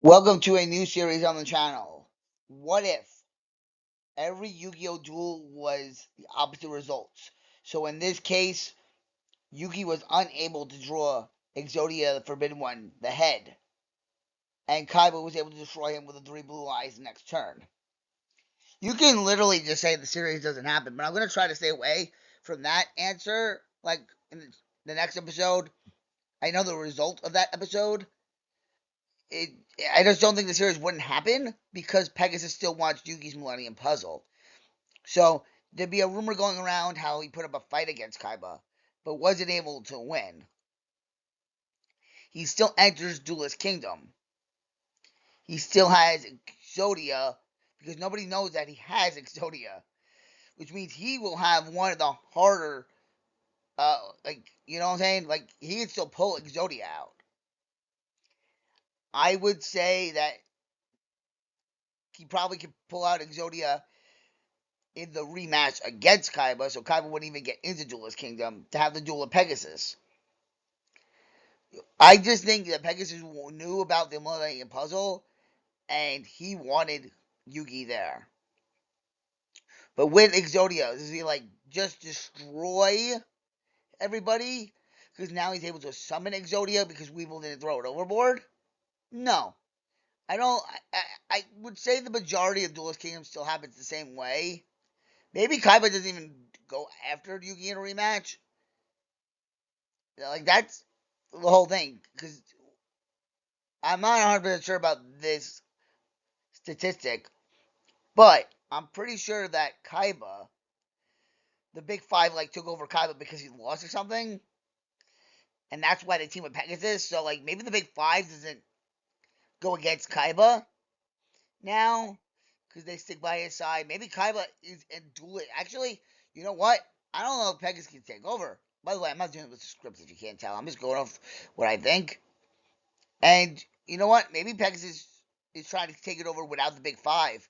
Welcome to a new series on the channel. What if every Yu-Gi-Oh duel was the opposite results? So in this case, Yugi was unable to draw Exodia the Forbidden One, the head, and Kaiba was able to destroy him with the three blue eyes next turn. You can literally just say the series doesn't happen, but I'm going to try to stay away from that answer. Like in the next episode, I know the result of that episode, it, I just don't think the series wouldn't happen because Pegasus still wants Yugi's Millennium Puzzle. So there'd be a rumor going around how he put up a fight against Kaiba, but wasn't able to win. He still enters Duelist Kingdom. He still has Exodia because nobody knows that he has Exodia, which means he will have one of the harder, you know what I'm saying? Like he can still pull Exodia out. I would say that he probably could pull out Exodia in the rematch against Kaiba, so Kaiba wouldn't even get into Duelist Kingdom to have the duel of Pegasus. I just think that Pegasus knew about the Millennium Puzzle and he wanted Yugi there. But with Exodia, does he like just destroy everybody? Because now he's able to summon Exodia because Weevil didn't throw it overboard? No. I don't. I would say the majority of Duelist Kingdom still happens the same way. Maybe Kaiba doesn't even go after Yugi in a rematch. Like that's the whole thing. Because I'm not 100% sure about this statistic, but I'm pretty sure that Kaiba, the Big Five, like took over Kaiba because he lost or something, and that's why they team with Pegasus. So like maybe the Big Five doesn't go against Kaiba now because they stick by his side. Maybe Kaiba is in duel. Actually, you know what? I don't know if Pegasus can take over. By the way, I'm not doing it with the scripts if you can't tell. I'm just going off what I think. And you know what? Maybe Pegasus is trying to take it over without the Big Five,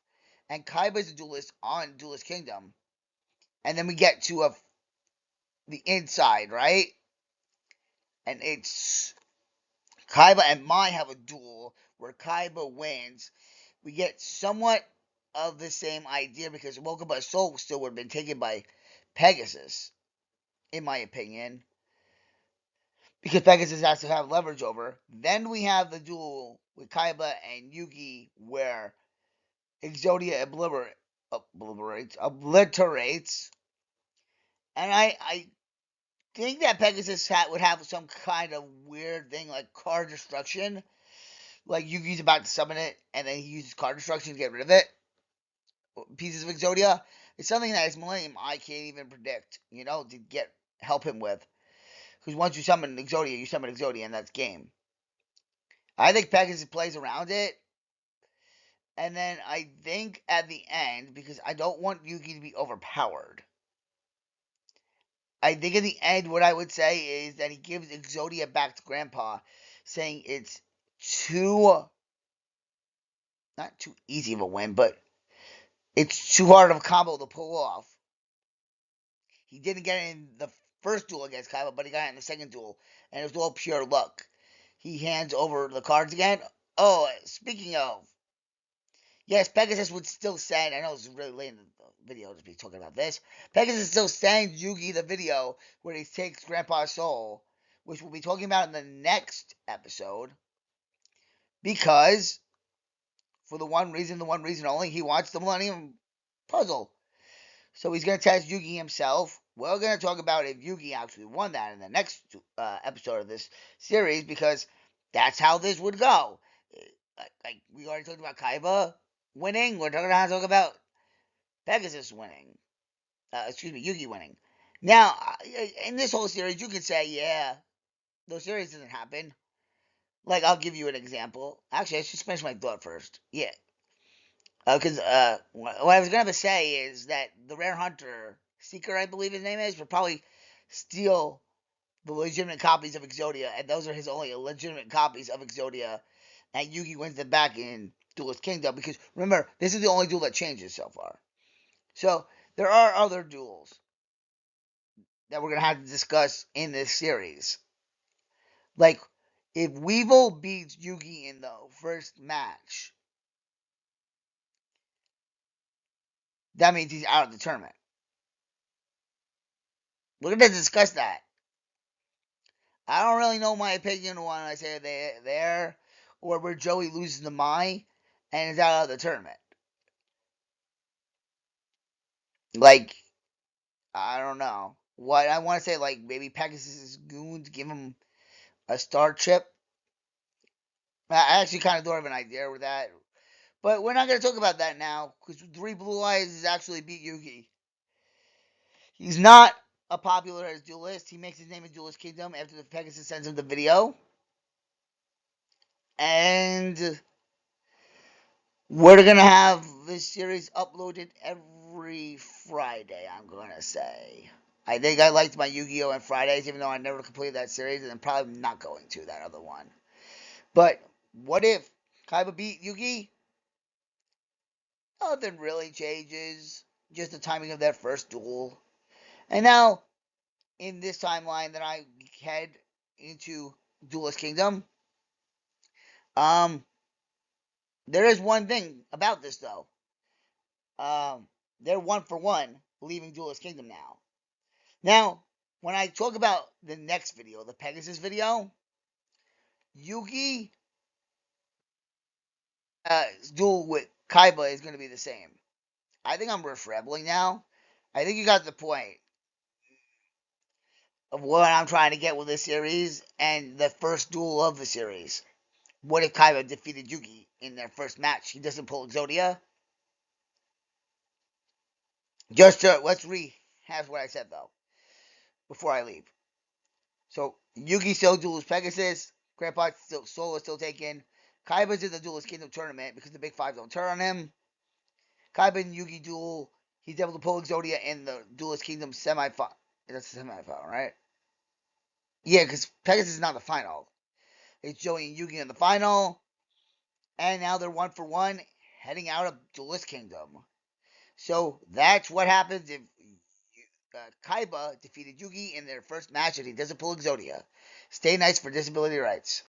and Kaiba is a duelist on Duelist Kingdom. And then we get to the inside, right? And it's Kaiba and Mai have a duel where Kaiba wins. We get somewhat of the same idea because Woken by Soul still would have been taken by Pegasus, in my opinion, because Pegasus has to have leverage over. Then we have the duel with Kaiba and Yugi where Exodia obliterates, and I think that Pegasus would have some kind of weird thing like card destruction, like Yugi's about to summon it, and then he uses card destruction to get rid of it. Pieces of Exodia. It's something that his Millennium I can't even predict, to help him with. Because once you summon Exodia, you summon Exodia, and that's game. I think Pegasus plays around it, and then I think at the end, because I don't want Yugi to be overpowered, I think in the end, what I would say is that he gives Exodia back to Grandpa, saying it's too, not too easy of a win, but it's too hard of a combo to pull off. He didn't get it in the first duel against Kaiba, but he got it in the second duel, and it was all pure luck. He hands over the cards again. Oh, speaking of, yes, Pegasus would still send. I know it's really late in the video to be talking about this. Pegasus still sends Yugi the video where he takes Grandpa's soul, which we'll be talking about in the next episode. Because, for the one reason only, he wants the Millennium Puzzle. So he's going to test Yugi himself. We're going to talk about if Yugi actually won that in the next episode of this series because that's how this would go. Like we already talked about Kaiba winning. We're going to talk about Pegasus winning. Yugi winning. Now, in this whole series, you could say, yeah, the series doesn't happen. Like, I'll give you an example. Actually, I should finish my thought first. Yeah. Because what I was going to say is that the Rare Hunter, Seeker, I believe his name is, would probably steal the legitimate copies of Exodia, and those are his only legitimate copies of Exodia, and Yugi wins them back in Duelist Kingdom, because remember, this is the only duel that changes so far. So, there are other duels that we're going to have to discuss in this series. Like, If Weevil beats Yugi in the first match, that means he's out of the tournament. We're going to discuss that. I don't really know my opinion on when I say there or where Joey loses to Mai and is out of the tournament. Like, I don't know. What I want to say, like, maybe Pegasus' goons give him a star chip. I actually kind of don't have an idea with that. But we're not going to talk about that now because Three Blue Eyes has actually beat Yugi. He's not a popular as duelist. He makes his name in Duelist Kingdom after the Pegasus sends him the video. And we're going to have this series uploaded every Friday, I'm going to say. I think I liked my Yu-Gi-Oh! On Fridays, even though I never completed that series, and I'm probably not going to that other one. But what if Kaiba beat Yugi? Nothing really changes. Just the timing of that first duel. And now, in this timeline that I head into Duelist Kingdom, there is one thing about this though. They're 1-for-1 leaving Duelist Kingdom now. Now, when I talk about the next video, the Pegasus video, Yugi duel with Kaiba is going to be the same. I think I'm rambling now. I think you got the point of what I'm trying to get with this series and the first duel of the series. What if Kaiba defeated Yugi in their first match? He doesn't pull Exodia. Just to, let's rehash what I said though before I leave. So Yugi still duels Pegasus. Grandpa Soul is still taken. Kaiba's in the Duelist Kingdom tournament because the Big Five don't turn on him. Kaiba and Yugi duel. He's able to pull Exodia in the Duelist Kingdom semi-final. That's the semi-final, right? Yeah, because Pegasus is not the final. It's Joey and Yugi in the final. And now they're 1-for-1, heading out of Duelist Kingdom. So that's what happens if Kaiba defeated Yugi in their first match and he doesn't pull Exodia. Stay nice for disability rights.